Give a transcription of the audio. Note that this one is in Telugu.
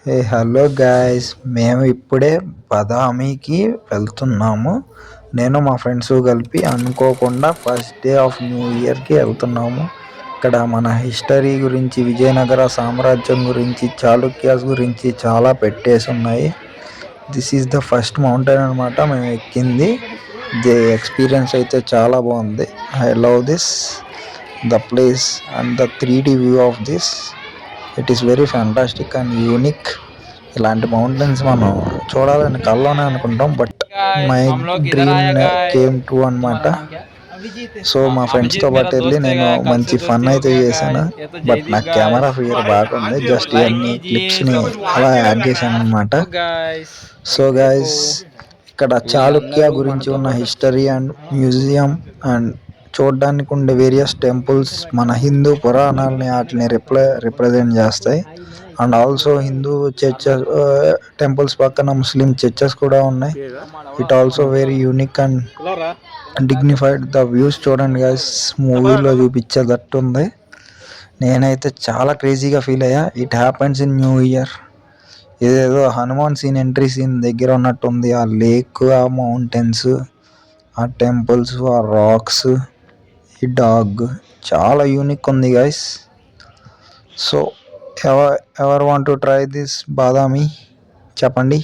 హే హలో గాయ్స్, మేము ఇప్పుడే బదామీకి వెళ్తున్నాము. నేను మా ఫ్రెండ్స్ కలిపి అనుకోకుండా ఫస్ట్ డే ఆఫ్ న్యూ ఇయర్కి వెళ్తున్నాము. ఇక్కడ మన హిస్టరీ గురించి, విజయనగర సామ్రాజ్యం గురించి, చాళుక్యాస్ గురించి చాలా పెట్టేసి ఉన్నాయి. This is the first mountain అనమాట మేము ఎక్కింది. ది ఎక్స్పీరియన్స్ అయితే చాలా బాగుంది. I love this the place and the 3D view of this. It is very fantastic and unique. ఇలాంటి మౌంటైన్స్ మనం చూడాలని కల్లోనే అనుకుంటాం, but my dream came true అనమాట. సో మా ఫ్రెండ్స్తో పాటు వెళ్ళి నేను మంచి ఫన్ అయితే చేశాను. బట్ నాకు కెమెరా ఫియర్ బాగుంది. జస్ట్ ఇవన్నీ క్లిప్స్ని అలా యాడ్ చేశాను అనమాట. సో గైస్, ఇక్కడ చాళుక్య గురించి ఉన్న హిస్టరీ అండ్ మ్యూజియం అండ్ చూడడానికి ఉండే వేరియస్ టెంపుల్స్ మన హిందూ పురాణాలని వాటిని రిప్రజెంట్ చేస్తాయి. And also Hindu churches, temples పక్కన ముస్లిం చర్చెస్ కూడా ఉన్నాయి. It also very unique and dignified. The views చూడండి గైస్, మూవీలో చూపించేటట్టు ఉంది. నేనైతే చాలా క్రేజీగా ఫీల్ అయ్యా. It happens in new year. ఇదేదో హనుమాన్ సీన్, ఎంట్రీ సీన్ దగ్గర ఉన్నట్టుంది. ఆ లేక్, ఆ మౌంటైన్స్, ఆ టెంపుల్స్, ఆ రాక్స్, ఈ డాగ్ చాలా యూనిక్ ఉంది guys. So ever want to try this Badami? చెప్పండి.